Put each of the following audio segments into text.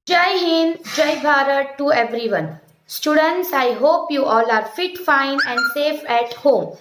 Jai Hind, Jai Bharat to everyone. Students, I hope you all are fit, fine, and safe at home.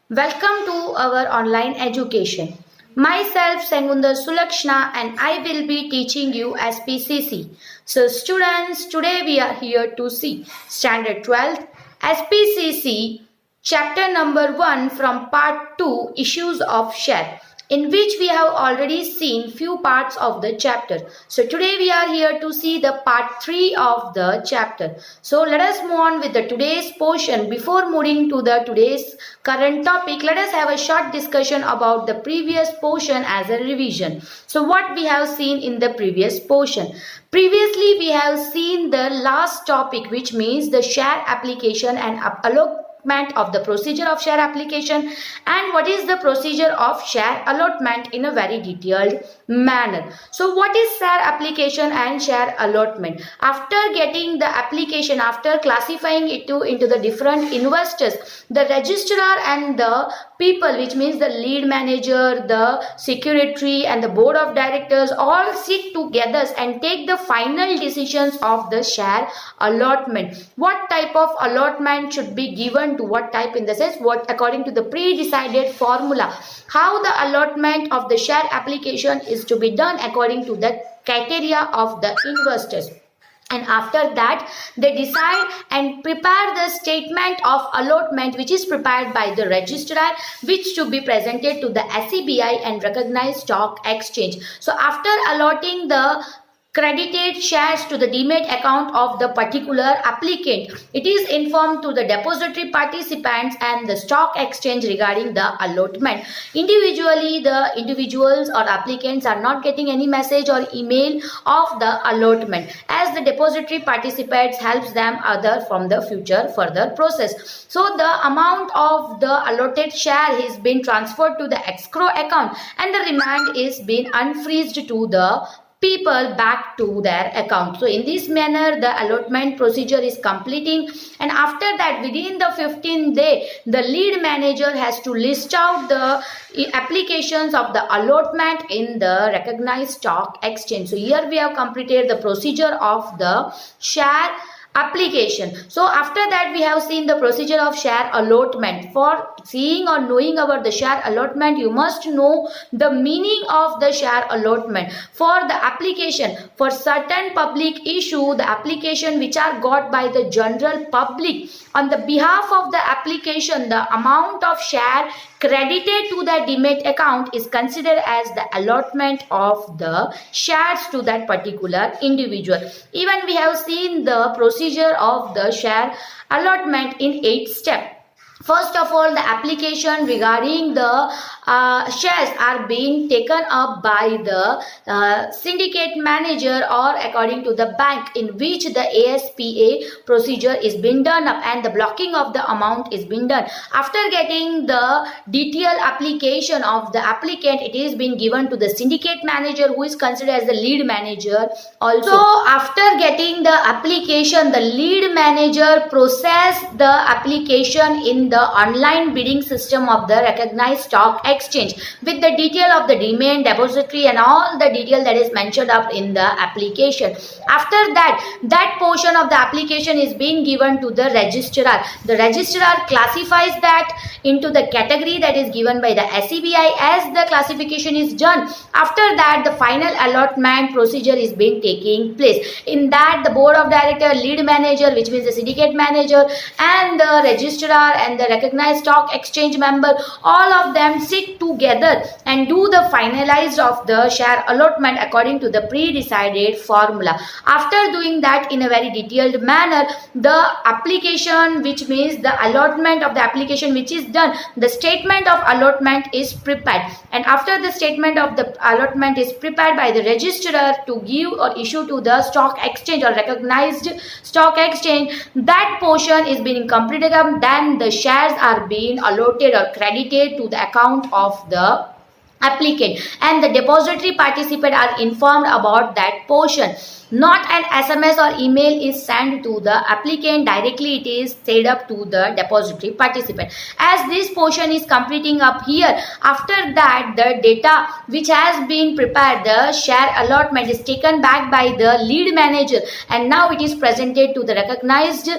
Welcome to our online education. Myself, Sengundhar, and I will be teaching you SPCC. So, students, today we are here to see Standard 12th SPCC Chapter number 1 from Part 2 Issues of Share, in which we have already seen few parts of the chapter. So today we are here to see the part 3 of the chapter. So let us move on with the today's portion. Before moving to the today's current topic, let us have a short discussion about the previous portion as a revision. So what we have seen in the previous portion. Previously we have seen the last topic, which means the share application and allotment of the procedure of share application and what is the procedure of share allotment in a very detailed manner. So what is share application and share allotment? After getting the application, after classifying it into the different investors, the registrar and the people, which means the lead manager, the secretary and the board of directors, all sit together and take the final decisions of the share allotment. What type of allotment should be given to what type, in the sense what according to the pre-decided formula, how the allotment of the share application is to be done according to the criteria of the investors. And after that they decide and prepare the statement of allotment, which is prepared by the registrar, which to be presented to the SEBI and recognized stock exchange. So after allotting the credited shares to the demat account of the particular applicant, it is informed to the depository participants and the stock exchange regarding the allotment. Individually, the individuals or applicants are not getting any message or email of the allotment, as the depository participants helps them other from the future further process. So the amount of the allotted share is been transferred to the escrow account and the remand is been unfreezed to the people back to their account. So in this manner the allotment procedure is completing, and after that within the 15th day the lead manager has to list out the applications of the allotment in the recognized stock exchange. So here we have completed the procedure of the share application. So after that we have seen the procedure of share allotment. For seeing or knowing about the share allotment, you must know the meaning of the share allotment. For the application, for certain public issue, the application which are got by the general public, on the behalf of the application, the amount of share credited to the demat account is considered as the allotment of the shares to that particular individual. Even we have seen the procedure of the share allotment in 8 steps. First of all, the application regarding the shares are being taken up by the syndicate manager or according to the bank, in which the ASPA procedure is being done up and the blocking of the amount is being done. After getting the detailed application of the applicant, it is being given to the syndicate manager, who is considered as the lead manager also. So after getting the application, the lead manager process the application in the online bidding system of the recognized stock exchange with the detail of the domain, depository and all the detail that is mentioned up in the application. After that portion of the application is being given to the registrar. The registrar classifies that into the category that is given by the SEBI. As the classification is done, after that the final allotment procedure is being taking place. In that the board of director, lead manager, which means the syndicate manager, and the registrar and the recognized stock exchange member, all of them sit together and do the finalized of the share allotment according to the pre-decided formula. After doing that in a very detailed manner, the application, which means the allotment of the application which is done, the statement of allotment is prepared, and after the statement of the allotment is prepared by the registrar to give or issue to the stock exchange or recognized stock exchange, that portion is being completed. Then the shares are being allotted or credited to the account of the applicant, and the depository participant are informed about that portion. Not an SMS or email is sent to the applicant directly, it is sent up to the depository participant. As this portion is completing up here, after that the data which has been prepared, the share allotment, is taken back by the lead manager and now it is presented to the recognized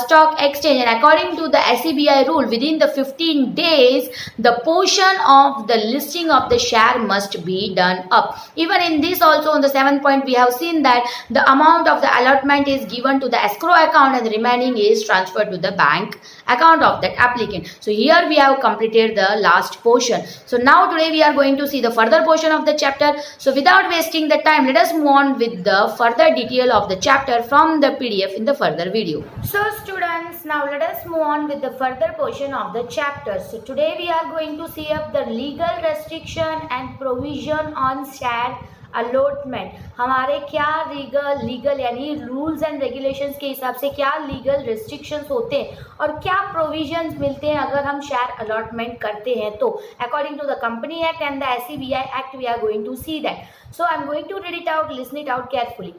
stock exchange, and according to the SEBI rule, within the 15 days the portion of the listing of the share must be done up. Even in this also, on the 7th point, we have seen that the amount of the allotment is given to the escrow account and the remaining is transferred to the bank account of that applicant. So here we have completed the last portion. So now today we are going to see the further portion of the chapter. So without wasting the time, let us move on with the further detail of the chapter from the PDF in the further video. So students, now let us move on with the further portion of the chapter. So today we are going to see up the legal restriction and provision on share allotment. हमारे क्या legal यानी rules and regulations के हिसाब से क्या legal restrictions होते हैं और क्या प्रोविजंस मिलते हैं अगर हम शेयर अलॉटमेंट करते हैं तो according to the company act and the SEBI act we are going to see that. So I am going to read it out, listen it out carefully.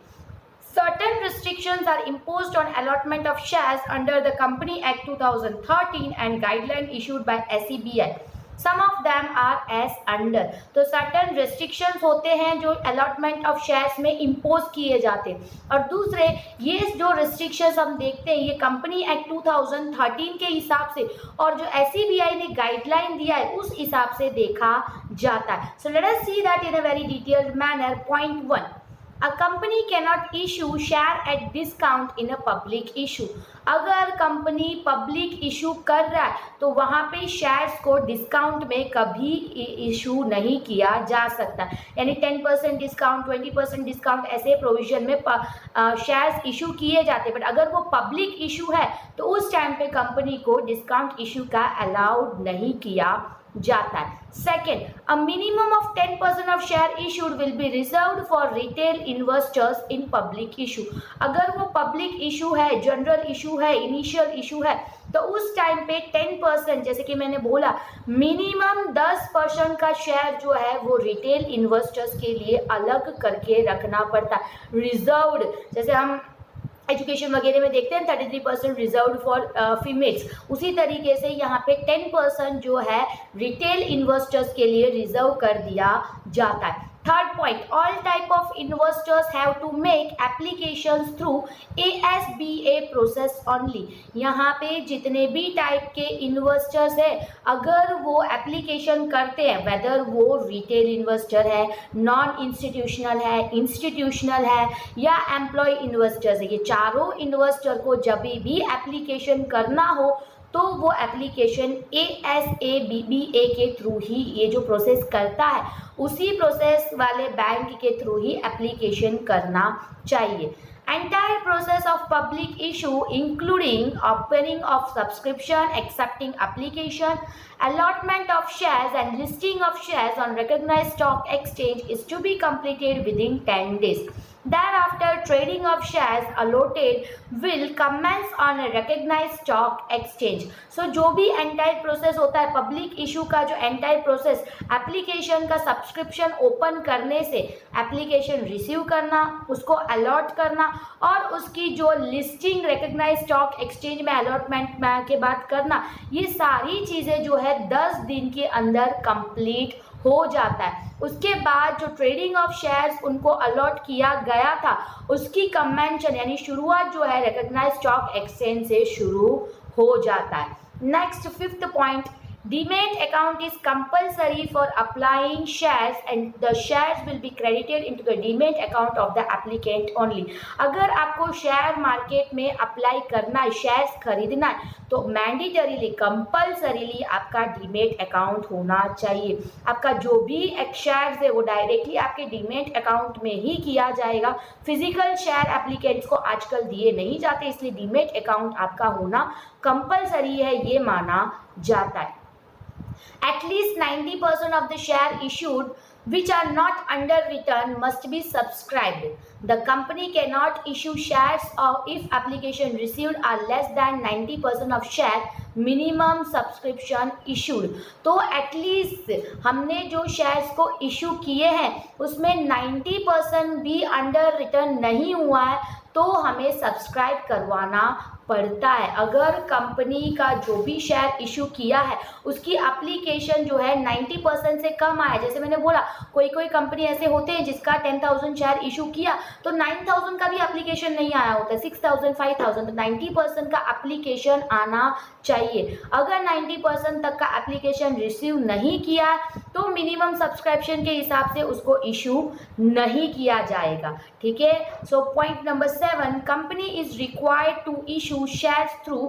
Certain restrictions are imposed on allotment of shares under the Company Act 2013 and guideline issued by SEBI. Some of them are as under. तो certain restrictions होते हैं जो allotment of shares में impose किए जाते हैं, और दूसरे ये जो restrictions हम देखते हैं ये कंपनी एक्ट 2013 के हिसाब से और जो SEBI ने गाइडलाइन दिया है उस हिसाब से देखा जाता है. So let us see that in a very detailed manner. Point 1. A company cannot issue share at discount in a public issue. अगर कंपनी पब्लिक इशू कर रहा है तो वहाँ पे शेयर्स को डिस्काउंट में कभी इशू नहीं किया जा सकता. यानी 10% डिस्काउंट, 20% डिस्काउंट ऐसे प्रोविजन में शेयर्स इशू किए जाते हैं. बट अगर वो पब्लिक इशू है तो उस टाइम पे कंपनी को डिस्काउंट इशू का अलाउड नहीं किया जाता है. Second, a minimum of 10% of share issued will be reserved for retail investors in public issue. अगर वो public issue है, general issue है, initial issue है तो उस टाइम पे 10%, जैसे कि मैंने बोला मिनिमम 10% का शेयर जो है वो रिटेल इन्वेस्टर्स के लिए अलग करके रखना पड़ता है. रिजर्व्ड, जैसे हम एजुकेशन वगैरह में देखते हैं 33% रिजर्व्ड फॉर फीमेल्स, उसी तरीके से यहाँ पे 10% जो है रिटेल इन्वेस्टर्स के लिए रिजर्व कर दिया जाता है. Third point, all type of investors have to make applications through ASBA process only. यहाँ पे जितने भी टाइप के इन्वेस्टर्स है अगर वो एप्लीकेशन करते हैं, वेदर वो रिटेल इन्वेस्टर है, नॉन इंस्टीट्यूशनल है, इंस्टीट्यूशनल है या एम्प्लॉय इन्वेस्टर्स है, ये चारों इन्वेस्टर को जब भी एप्लीकेशन करना हो तो वो एप्लीकेशन ASABBA के थ्रू ही ये जो प्रोसेस करता है उसी प्रोसेस वाले बैंक के थ्रू ही एप्लीकेशन करना चाहिए. Entire process of public issue including opening of subscription, accepting application, allotment of shares and listing of shares on recognized stock exchange is to be completed within 10 days. Thereafter, trading of shares allotted will commence on a recognized stock exchange. So जो भी entire process होता है public issue का, जो entire process application का subscription open करने से application receive करना, उसको अलॉट करना और उसकी जो लिस्टिंग रिकग्नाइज स्टॉक एक्सचेंज में अलॉटमेंट के बाद करना, ये सारी चीज़ें जो है 10 दिन के अंदर कंप्लीट हो जाता है. उसके बाद जो ट्रेडिंग ऑफ शेयर्स उनको अलॉट किया गया था उसकी कमेंशन यानी शुरुआत जो है रिकग्नाइज स्टॉक एक्सचेंज से शुरू हो जाता है. Next 5th point, Demat account is compulsory for applying shares and the shares will be credited into the Demat account of the applicant only. अगर आपको शेयर मार्केट में अप्लाई करना है, शेयर्स खरीदना है तो मैंडेटरीली कंपल्सरीली आपका डीमेट अकाउंट होना चाहिए. आपका जो भी शेयर्स है वो डायरेक्टली आपके डीमेट अकाउंट में ही किया जाएगा. फिजिकल शेयर एप्लीकेंट्स को आजकल दिए नहीं जाते, इसलिए डीमेट अकाउंट आपका होना कंपल्सरी है, ये माना जाता है. At least 90% of the share issued which are not underwritten must be subscribed. The company cannot issue shares if application received are less than 90% of share minimum subscription issued. तो at least हमने जो shares को issue किए हैं उसमें 90% भी under return नहीं हुआ है तो हमें सब्सक्राइब करवाना पड़ता है. अगर कंपनी का जो भी शेयर इशू किया है उसकी एप्लीकेशन जो है 90% से कम आया, जैसे मैंने बोला कोई कोई कंपनी ऐसे होते हैं जिसका 10,000 शेयर इशू किया तो 9,000 का भी एप्लीकेशन नहीं आया होता है, 6,000 5,000, तो 90% का एप्लीकेशन आना चाहिए. अगर 90% तक का एप्लीकेशन रिसीव नहीं किया तो मिनिमम सब्सक्रिप्शन के हिसाब से उसको इशू नहीं किया जाएगा. ठीक है. So point number 7, company is required to issue shares through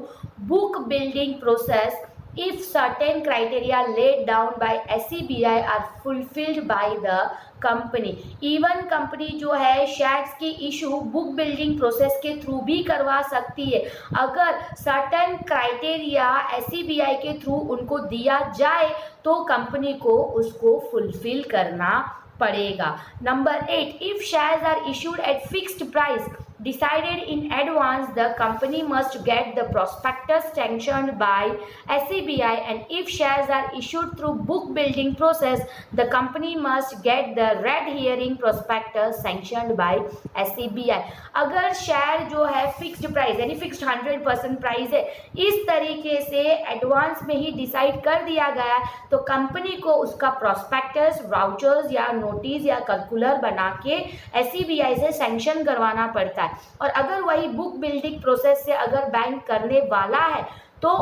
book building process if certain criteria laid down by SEBI are fulfilled by the company. Even company जो है शेयर्स की इशू बुक बिल्डिंग प्रोसेस के through भी करवा सकती है अगर certain criteria SEBI के थ्रू उनको दिया जाए तो कंपनी को उसको फुलफिल करना पड़ेगा. Number 8, if shares are issued at fixed price decided in advance, the company must get the prospectus sanctioned by SEBI, and if shares are issued through book building process, the company must get the red herring prospectus sanctioned by SEBI. अगर share जो है fixed price यानी fixed 100% price है, इस तरीके से advance में ही decide कर दिया गया तो कंपनी को उसका प्रोस्पेक्टस, वाउचर्स या नोटिस या सर्कुलर बना के SEBI से सैंक्शन करवाना पड़ता है. और अगर वही बुक बिल्डिंग प्रोसेस से अगर बैंक करने वाला है तो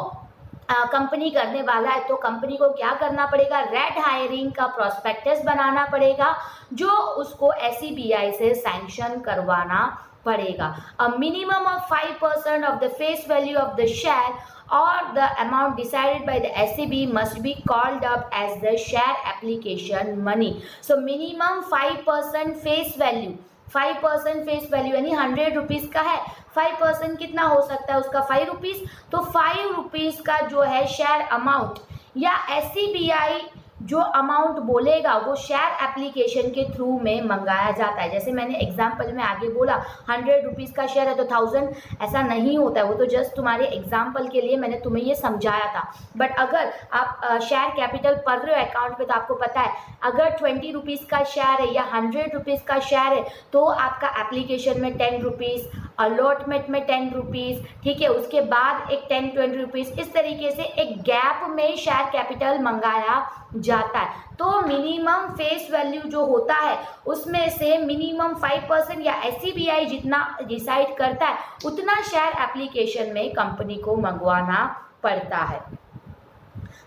कंपनी करने वाला है तो कंपनी को क्या करना पड़ेगा, रेड हायरिंग का प्रोस्पेक्टस बनाना पड़ेगा जो उसको SEBI से सैंक्शन करवाना पड़ेगा. A minimum of 5% of the face value of the share or the amount decided by the SEBI must be called up as the share application money. So minimum 5% face value, 5% face value यानी 100 rupees का है, 5% कितना हो सकता है उसका 5 rupees, तो 5 rupees का जो है शेयर अमाउंट या SEBI जो अमाउंट बोलेगा वो शेयर एप्लीकेशन के थ्रू में मंगाया जाता है. जैसे मैंने एग्जाम्पल में आगे बोला 100 रुपीज़ का शेयर है तो 1000 ऐसा नहीं होता है, वो तो जस्ट तुम्हारे एग्जाम्पल के लिए मैंने तुम्हें ये समझाया था. बट अगर आप शेयर कैपिटल पढ़ रहे हो अकाउंट पे तो आपको पता है अगर 20 रुपीज़ का शेयर है या 100 रुपीज़ का शेयर है तो आपका एप्लीकेशन में 10 रुपीज़, अलॉटमेंट में 10 रुपीज़, ठीक है, उसके बाद एक 10-20 रुपीज़, इस तरीके से एक गैप में शेयर कैपिटल मंगाया जाता है. तो मिनिमम फेस वैल्यू जो होता है उसमें से मिनिमम 5% या SEBI जितना डिसाइड करता है उतना शेयर एप्लीकेशन में कंपनी को मंगवाना पड़ता है.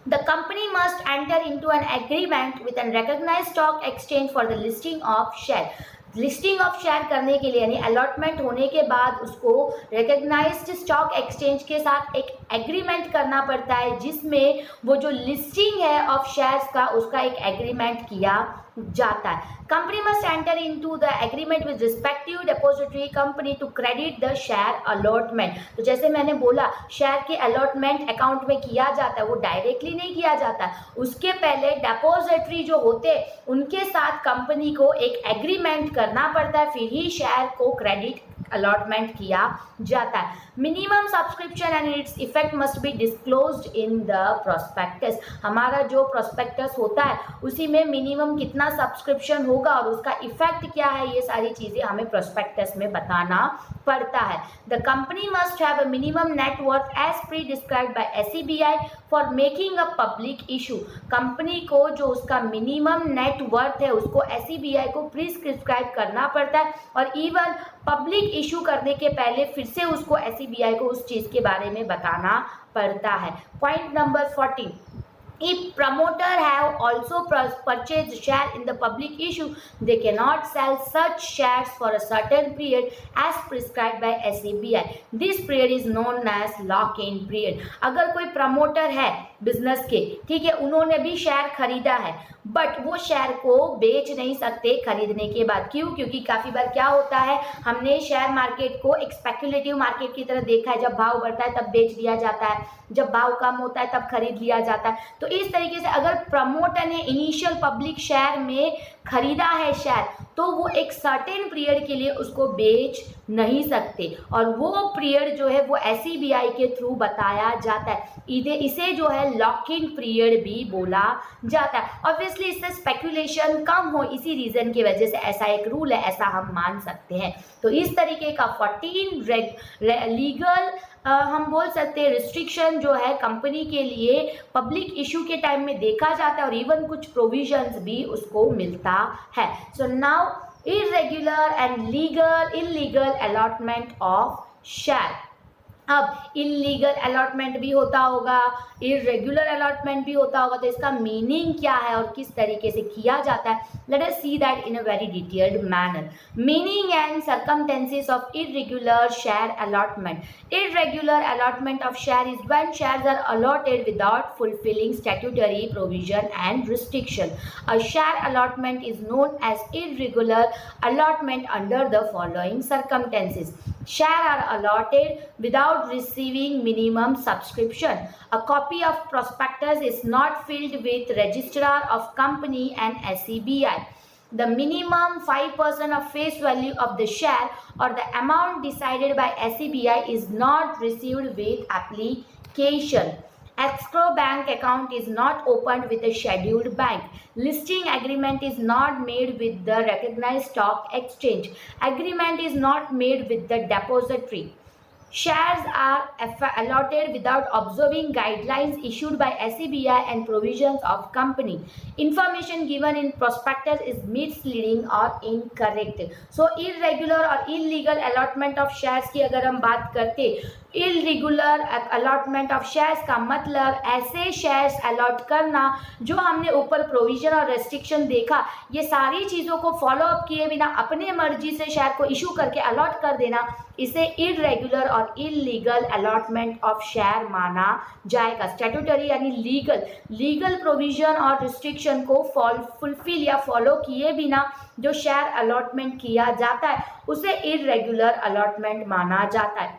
The company must enter into an agreement with an recognized stock exchange for the listing of share. Listing of share करने के लिए यानी अलॉटमेंट होने के बाद उसको रिकग्नाइज्ड स्टॉक एक्सचेंज के साथ एक एग्रीमेंट करना पड़ता है जिसमें वो जो लिस्टिंग है ऑफ शेयर्स का उसका एक एग्रीमेंट किया जाता है. Company must enter into the agreement with respective depository company to credit the share allotment. तो जैसे मैंने बोला शेयर के अलॉटमेंट अकाउंट में किया जाता है, वो डायरेक्टली नहीं किया जाता, उसके पहले डिपॉजिटरी जो होते हैं उनके साथ कंपनी को एक एग्रीमेंट करना पड़ता है, फिर ही शेयर को क्रेडिट अलॉटमेंट किया जाता है. Minimum subscription and its effect must be disclosed in the prospectus. हमारा जो प्रोस्पेक्टस होता है उसी में मिनिमम कितना सब्सक्रिप्शन होगा और उसका इफेक्ट क्या है ये सारी चीज़ें हमें प्रोस्पेक्टस में बताना पड़ता है. The company must have a minimum net worth as pre described by SEBI for making a public issue. Company को जो उसका मिनिमम नेट वर्थ है उसको SEBI को प्रिस्क्राइब करना पड़ता है और इवन पब्लिक इशू करने के पहले फिर से उसको SEBI को उस चीज़ के बारे में बताना पड़ता है. Point number 14, if promoter have also purchased share in the public issue, they cannot sell such shares for a certain period as prescribed by SEBI. This period is known as lock-in period. अगर कोई promoter है business के, ठीक है, उन्होंने भी share खरीदा है, बट वो शेयर को बेच नहीं सकते खरीदने के बाद। क्यों? क्योंकि काफी बार क्या होता है, हमने शेयर मार्केट को एक स्पेक्युलेटिव मार्केट की तरह देखा है, जब भाव बढ़ता है तब बेच दिया जाता है, जब भाव कम होता है तब खरीद लिया जाता है। तो इस तरीके से अगर प्रमोटर ने इनिशियल पब्लिक शेयर में खरीदा है शेयर, तो वो एक सर्टेन पीरियड के लिए उसको बेच नहीं सकते, और वो पीरियड जो है वो SEBI के थ्रू बताया जाता है। इसे जो है लॉक इन पीरियड भी बोला जाता है। ऑब्वियसली इससे स्पेकुलेशन कम हो, इसी रीजन की वजह से ऐसा एक रूल है, ऐसा हम मान सकते हैं। तो इस तरीके का 14 लीगल हम बोल सकते हैं रिस्ट्रिक्शन जो है कंपनी के लिए पब्लिक इशू के टाइम में देखा जाता है, और इवन कुछ प्रोविजंस भी उसको मिलता है। So now irregular and illegal allotment of share. अब इलीगल अलॉटमेंट भी होता होगा, इरेगुलर अलॉटमेंट भी होता होगा, तो इसका मीनिंग क्या है और किस तरीके से किया जाता है, let us see that in a very detailed manner. Meaning and circumstances of irregular share allotment. Irregular allotment of share is when shares are allotted without fulfilling statutory provision and restriction. A share allotment is known as irregular allotment under the following circumstances. Shares are allotted without receiving minimum subscription. A copy of prospectus is not filed with registrar of company and SEBI. The minimum 5% of face value of the share or the amount decided by SEBI is not received with application. Escrow bank account is not opened with a scheduled bank. Listing agreement is not made with the recognized stock exchange. Agreement is not made with the depository. Shares are allotted without observing guidelines issued by SEBI and provisions of company. Information given in prospectus is misleading or incorrect. So irregular और illegal allotment of shares की अगर हम बात करते, irregular allotment of shares का मतलब ऐसे shares allot करना जो हमने ऊपर प्रोविजन और रेस्ट्रिक्शन देखा, ये सारी चीज़ों को फॉलो अप किए बिना अपने मर्जी से शेयर को इशू करके अलॉट कर देना, इसे इरेगुलर और इलीगल अलॉटमेंट ऑफ शेयर माना जाएगा। स्टैट्यूटरी यानी लीगल प्रोविजन और रिस्ट्रिक्शन को फुलफिल या फॉलो किए बिना जो शेयर अलॉटमेंट किया जाता है उसे इरेगुलर अलॉटमेंट माना जाता है।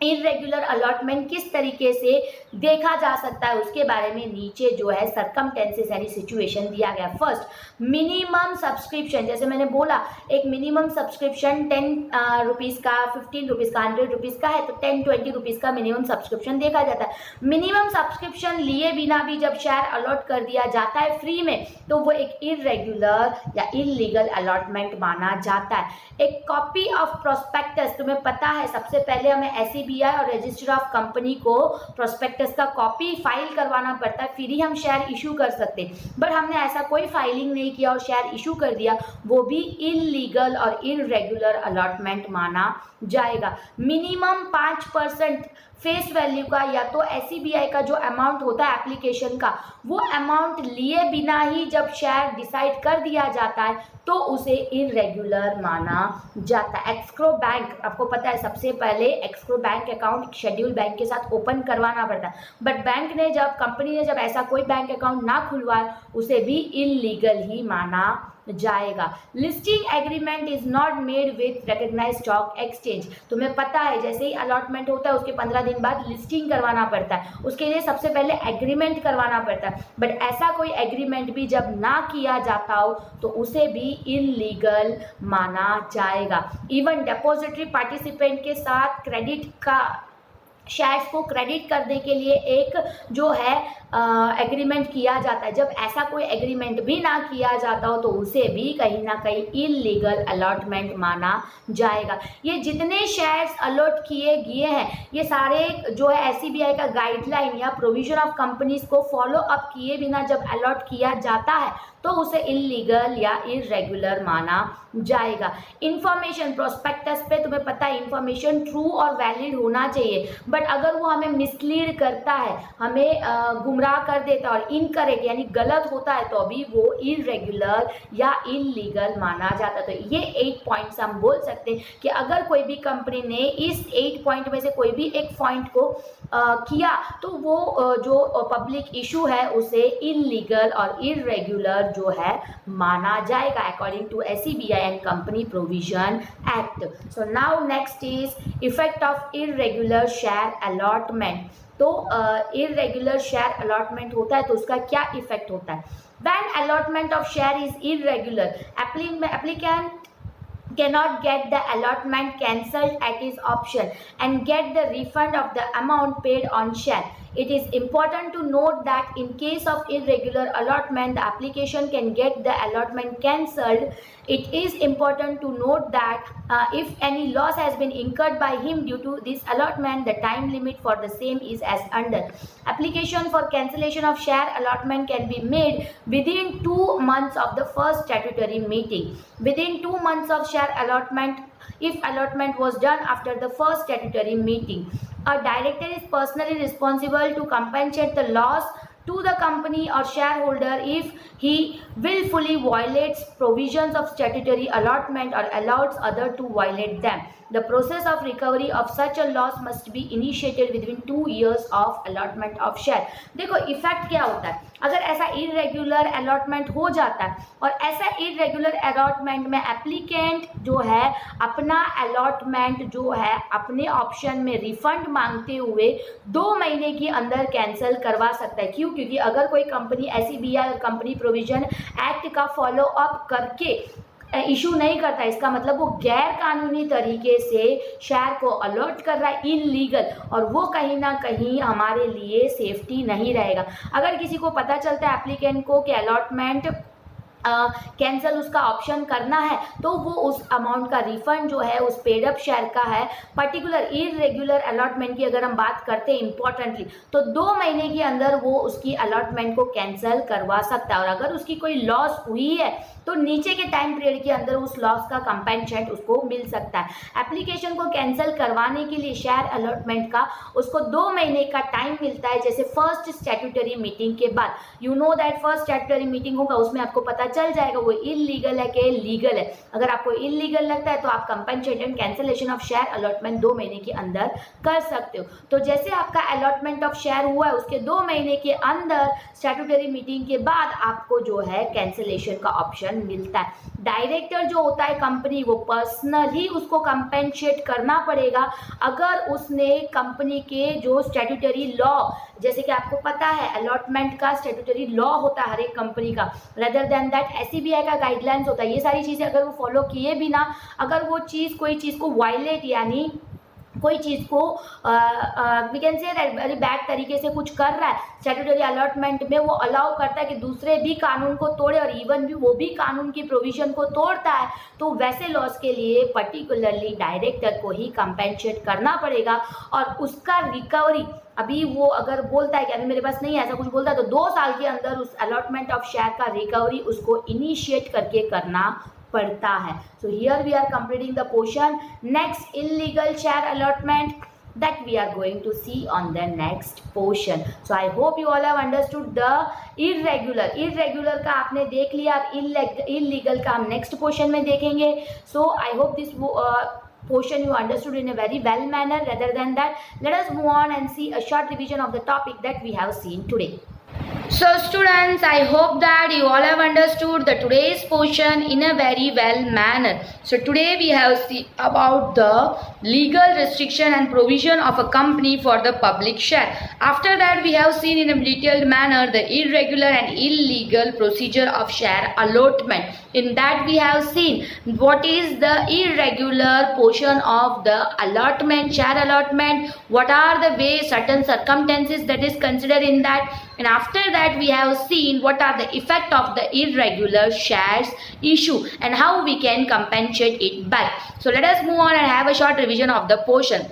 इरेगुलर अलॉटमेंट किस तरीके से देखा जा सकता है उसके बारे में नीचे जो है सर्कमस्टेंसेस यानी सिचुएशन दिया गया। फर्स्ट, मिनिमम सब्सक्रिप्शन, जैसे मैंने बोला एक मिनिमम सब्सक्रिप्शन 10 रुपीज़ का, 15 रुपीज़ का, 100 रुपीज़ का है, तो 10-20 रुपीज़ का मिनिमम सब्सक्रिप्शन देखा जाता है। मिनिमम सब्सक्रिप्शन लिए बिना भी जब शेयर अलॉट कर दिया जाता है फ्री में, तो वो एक इरेगुलर या इलीगल अलॉटमेंट माना जाता है। एक कॉपी ऑफ प्रोस्पेक्टस, तुम्हें पता है सबसे पहले हमें SEBI और रजिस्टर ऑफ कंपनी को प्रोस्पेक्टस का कॉपी फाइल करवाना पड़ता है, फिर ही हम शेयर इशू कर सकते हैं। बट हमने ऐसा कोई फाइलिंग नहीं किया और शेयर इशू कर दिया, वो भी इलीगल और इरेगुलर अलॉटमेंट माना जाएगा। मिनिमम 5% फेस वैल्यू का या तो SEBI का जो अमाउंट होता है एप्लीकेशन का, वो अमाउंट लिए बिना ही जब शेयर डिसाइड कर दिया जाता है तो उसे इरेगुलर माना जाता है। एस्क्रो बैंक, आपको पता है सबसे पहले escrow bank account schedule bank के साथ ओपन करवाना पड़ता है, बट कंपनी ने जब ऐसा कोई बैंक अकाउंट ना खुलवाए उसे भी इलीगल ही माना जाएगा। Listing agreement is not made with recognised stock exchange, तुम्हें पता है जैसे ही अलॉटमेंट होता है उसके 15 दिन बाद लिस्टिंग करवाना पड़ता है, उसके लिए सबसे पहले एग्रीमेंट करवाना पड़ता है, बट ऐसा कोई एग्रीमेंट भी जब ना किया जाता हो तो उसे भी इलीगल माना जाएगा। इवन डिपॉजिटरी पार्टिसिपेंट के साथ क्रेडिट का शेयर्स को क्रेडिट करने के लिए एक जो है एग्रीमेंट किया जाता है, जब ऐसा कोई एग्रीमेंट भी ना किया जाता हो तो उसे भी कहीं ना कहीं इलीगल अलॉटमेंट माना जाएगा। ये जितने शेयर्स अलॉट किए गए हैं ये सारे जो है SEBI का गाइडलाइन या प्रोविजन ऑफ कंपनीज को फॉलो अप किए बिना जब अलॉट किया जाता है तो उसे इलीगल या इरेगुलर माना जाएगा। इंफॉर्मेशन प्रोस्पेक्टस पे तुम्हें पता इंफॉर्मेशन ट्रू और वैलिड होना चाहिए, बट अगर वो हमें मिसलीड करता है, हमें गुमराह कर देता है और इनकरेक्ट यानी गलत होता है, तो अभी वो इरेगुलर या इलीगल माना जाता है। तो ये 8 पॉइंट्स हम बोल सकते हैं कि अगर कोई भी कंपनी ने इस 8 पॉइंट में से कोई भी एक पॉइंट को किया तो वो जो पब्लिक इशू है उसे इलीगल और इरेगुलर जो है माना जाएगा according to SEBI and company provision act. So now next is effect of irregular share allotment. तो इरेगुलर शेयर अलॉटमेंट होता है तो उसका क्या इफेक्ट होता है? When allotment of share is irregular, applicant cannot get the allotment cancelled at his option and get the refund of the amount paid on share. It is important to note that in case of irregular allotment, the application can get the allotment cancelled. It is important to note that if any loss has been incurred by him due to this allotment, the time limit for the same is as under. Application for cancellation of share allotment can be made within 2 months of the first statutory meeting. Within 2 months of share allotment, if allotment was done after the first statutory meeting, a director is personally responsible to compensate the loss to the company or shareholder if he willfully violates provisions of statutory allotment or allows others to violate them. The process of recovery of such a loss must be initiated within 2 years of allotment of share. देखो effect क्या होता है अगर ऐसा irregular allotment हो जाता है और ऐसा इरेगुलर अलॉटमेंट में एप्लीकेंट जो है अपना अलॉटमेंट जो है अपने ऑप्शन में रिफंड मांगते हुए 2 महीने के अंदर कैंसिल करवा सकता है। क्यों? क्योंकि अगर कोई कंपनी SEBI और कंपनी प्रोविजन एक्ट का फॉलो अप करके इशू नहीं करता, इसका मतलब वो गैर कानूनी तरीके से शेयर को अलॉट कर रहा है, इलीगल, और वो कहीं ना कहीं हमारे लिए सेफ्टी नहीं रहेगा। अगर किसी को पता चलता है एप्लीकेंट को कि अलॉटमेंट कैंसिल उसका ऑप्शन करना है तो वो उस अमाउंट का रिफंड जो है उस पेड अप शेयर का है, पर्टिकुलर इरेगुलर अलॉटमेंट की अगर हम बात करते हैं इंपॉर्टेंटली तो 2 महीने के अंदर वो उसकी अलॉटमेंट को कैंसिल करवा सकता है। और अगर उसकी कोई लॉस हुई है तो नीचे के टाइम पीरियड के अंदर उस लॉस का कंपेंसेट उसको मिल सकता है। एप्लीकेशन को कैंसिल करवाने के लिए शेयर अलॉटमेंट का उसको 2 महीने का टाइम मिलता है, जैसे फर्स्ट स्टैट्यूटरी मीटिंग के बाद। You know that first statutory meeting होगा, उसमें आपको पता चल जाएगा वो इलीगल है कि लीगल है। अगर आपको इलीगल लगता है तो आप compensate and cancellation of share allotment 2 महीने के अंदर कर सकते हो। तो जैसे आपका अलॉटमेंट ऑफ शेयर हुआ है उसके 2 महीने के अंदर स्टैट्यूटरी मीटिंग के बाद आपको जो है कैंसिलेशन का ऑप्शन मिलता है। डायरेक्टर जो होता है कंपनी वो पर्सनली उसको कंपेंसेट करना पड़ेगा अगर उसने कंपनी के जो स्टैट्यूटरी लॉ, जैसे कि आपको पता है अलॉटमेंट का स्टैट्यूटरी लॉ होता है हर एक कंपनी का, रेदर देन दैट SEBI का गाइडलाइंस होता है। ये सारी चीज़ें अगर वो फॉलो किए बिना अगर वो चीज़ कोई चीज़ को वायलेट यानी कोई चीज़ को we can say very bad तरीके से कुछ कर रहा है स्टैट्यूटरी अलॉटमेंट में, वो अलाउ करता है कि दूसरे भी कानून को तोड़े और इवन भी वो भी कानून की प्रोविजन को तोड़ता है, तो वैसे लॉस के लिए पर्टिकुलरली डायरेक्टर को ही कंपेंसेट करना पड़ेगा। और उसका रिकवरी अभी वो अगर बोलता है कि अभी मेरे पास नहीं है, ऐसा कुछ बोलता है, तो 2 साल के अंदर उस अलॉटमेंट ऑफ शेयर का रिकवरी उसको इनिशिएट करके करना पड़ता है। So here we are completing the portion. Next illegal share allotment that we are going to see on the next portion. So I hope you all have understood the irregular का आपने देख लिया, अब illegal का हम next portion में देखेंगे। So I hope this portion you understood in a very well manner. Rather than that, let us move on and see a short revision of the topic that we have seen today. So students, I hope that you all have understood the today's portion in a very well manner. So today we have seen about the legal restriction and provision of a company for the public share. After that we have seen in a detailed manner the irregular and illegal procedure of share allotment. In that we have seen what is the irregular portion of the allotment, share allotment, what are the way certain circumstances that is considered in that, and after that we have seen what are the effect of the irregular shares issue and how we can compensate it back. So let us move on and have a short revision of the portion.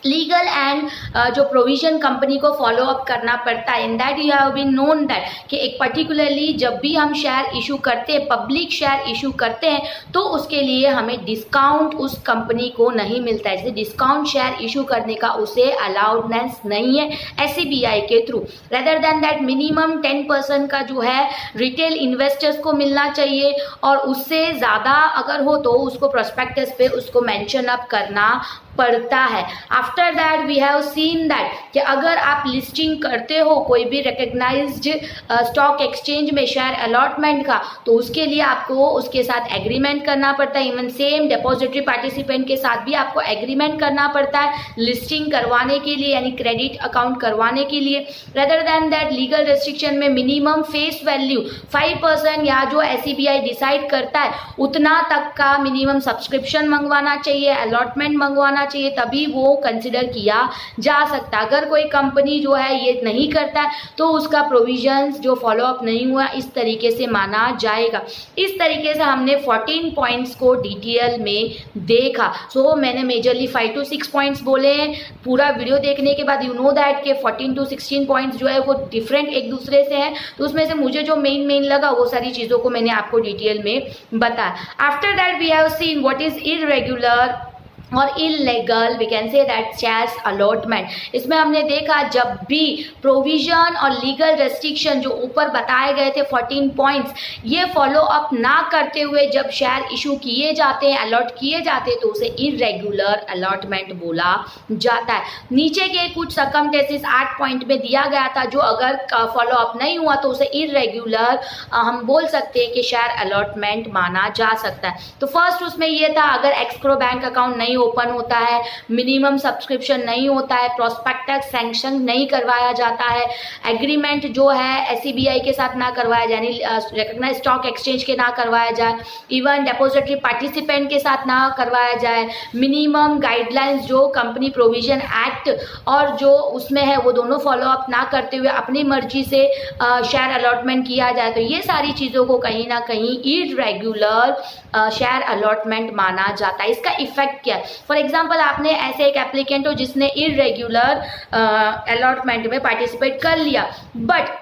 Legal and जो provision company को follow up करना पड़ता है। In that you have been known that कि एक particularly जब भी हम शेयर इशू करते हैं, पब्लिक शेयर इशू करते हैं, तो उसके लिए हमें डिस्काउंट उस कंपनी को नहीं मिलता है। जैसे डिस्काउंट शेयर इशू करने का उसे अलाउडनेस नहीं है SEBI के through. Rather than that minimum 10% का जो है रिटेल इन्वेस्टर्स को मिलना चाहिए, और उससे ज़्यादा अगर हो तो उसको प्रोस्पेक्टस पे उसको मेंशन अप करना पड़ता है। After that we have seen that कि अगर आप लिस्टिंग करते हो कोई भी रिकग्नाइज्ड स्टॉक एक्सचेंज में शेयर अलॉटमेंट का, तो उसके लिए आपको उसके साथ एग्रीमेंट करना पड़ता है। इवन सेम डिपॉजिटरी पार्टिसिपेंट के साथ भी आपको एग्रीमेंट करना पड़ता है लिस्टिंग करवाने के लिए, यानी क्रेडिट अकाउंट करवाने के लिए। Rather than that legal restriction में मिनिमम फेस वैल्यू 5% या जो SEBI डिसाइड करता है उतना तक का मिनिमम सब्सक्रिप्शन मंगवाना चाहिए, अलॉटमेंट मंगवाना चाहिए, तभी वो कंसिडर किया जा सकता है। अगर कोई कंपनी जो है ये नहीं करता है तो उसका प्रोविजंस जो फॉलो अप नहीं हुआ इस तरीके से माना जाएगा। इस तरीके से हमने 14 पॉइंट्स को डिटेल में देखा। सो मैंने मेजरली 5 to 6 पॉइंट्स बोले हैं। पूरा वीडियो देखने के बाद यू नो दैट के 14 to 16 पॉइंट्स जो है वो डिफरेंट एक दूसरे से हैं, तो उसमें से मुझे जो मेन लगा वो सारी चीज़ों को मैंने आपको डिटेल में बताया। After that we have seen what is irregular और illegal, we can say that shares allotment. इसमें हमने देखा जब भी प्रोविजन और लीगल रेस्ट्रिक्शन जो ऊपर बताए गए थे 14 पॉइंट्स, ये फॉलो अप ना करते हुए जब शेयर इशू किए जाते हैं, अलॉट किए जाते हैं, तो उसे इरेगुलर अलॉटमेंट बोला जाता है। नीचे के कुछ सर्कमस्टेंसेस 8 पॉइंट में दिया गया था, जो अगर फॉलो अप नहीं हुआ तो उसे इरेगुलर हम बोल सकते हैं कि शेयर अलॉटमेंट माना जा सकता है। तो फर्स्ट उसमें यह था, अगर एस्क्रो बैंक अकाउंट नहीं ओपन होता है, मिनिमम सब्सक्रिप्शन नहीं होता है, प्रोस्पेक्टस सैंक्शन नहीं करवाया जाता है, एग्रीमेंट जो है SEBI के साथ ना करवाया जाए, यानी रिकॉग्नाइज्ड स्टॉक एक्सचेंज के ना करवाया जाए, इवन डिपॉजिटरी पार्टिसिपेंट के साथ ना करवाया जाए, मिनिमम गाइडलाइंस जो कंपनी प्रोविजन एक्ट और जो उसमें है वो दोनों फॉलो अप ना करते हुए अपनी मर्जी से शेयर अलॉटमेंट किया जाए, तो ये सारी चीज़ों को कहीं ना कहीं इरेगुलर शेयर अलॉटमेंट माना जाता है। इसका इफेक्ट क्या है? फॉर एग्जाम्पल, आपने ऐसे एक एप्लीकेंट हो जिसने इरेगुलर अलॉटमेंट में पार्टिसिपेट कर लिया, बट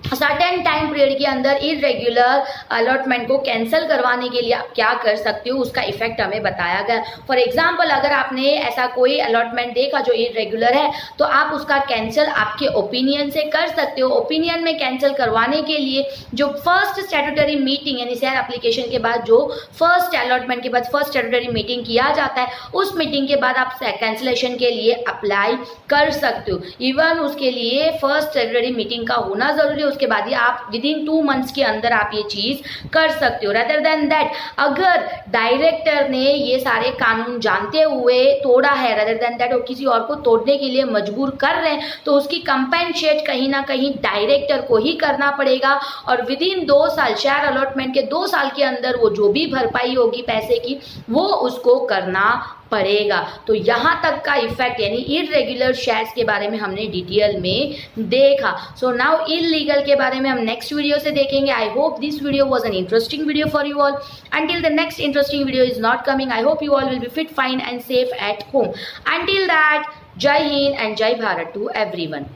सर्टेन टाइम पीरियड के अंदर इरेगुलर अलॉटमेंट को कैंसिल करवाने के लिए आप क्या कर सकते हो, उसका इफेक्ट हमें बताया गया। फॉर एग्जांपल, अगर आपने ऐसा कोई अलॉटमेंट देखा जो इरेगुलर है, तो आप उसका कैंसिल आपके ओपिनियन से कर सकते हो। ओपिनियन में कैंसिल करवाने के लिए जो फर्स्ट स्टैट्यूटरी मीटिंग, यानी शेयर एप्लीकेशन के बाद जो फर्स्ट अलॉटमेंट के बाद फर्स्ट स्टैट्यूटरी मीटिंग किया जाता है, उस मीटिंग के बाद आप कैंसिलेशन के लिए अप्लाई कर सकते हो। इवन उसके लिए फर्स्ट स्टैट्यूटरी मीटिंग का होना जरूरी है, उसके बाद ही आप विदिन 2 मंथ्स के अंदर आप ये चीज कर सकते हो। रेदर देन दैट, अगर डायरेक्टर ने ये सारे कानून जानते हुए तोड़ा है, रेदर देन दैट वो किसी और को तोड़ने के लिए मजबूर कर रहे हैं, तो उसकी कंपेंसेट कहीं ना कहीं डायरेक्टर को ही करना पड़ेगा, और विदिन 2 साल, शेयर अलॉटमेंट के 2 साल के अंदर वो जो भी भरपाई होगी पैसे की, वो उसको करना पड़ेगा। तो यहाँ तक का इफेक्ट, यानी इरेगुलर शेयर्स के बारे में हमने डिटेल में देखा। सो नाउ इलीगल के बारे में हम नेक्स्ट वीडियो से देखेंगे। I hope this video was an interesting video for you all. Until the next interesting video is not coming, I hope you all will be fit, fine and safe at home. Until that, Jai Hind and Jai Bharat to everyone.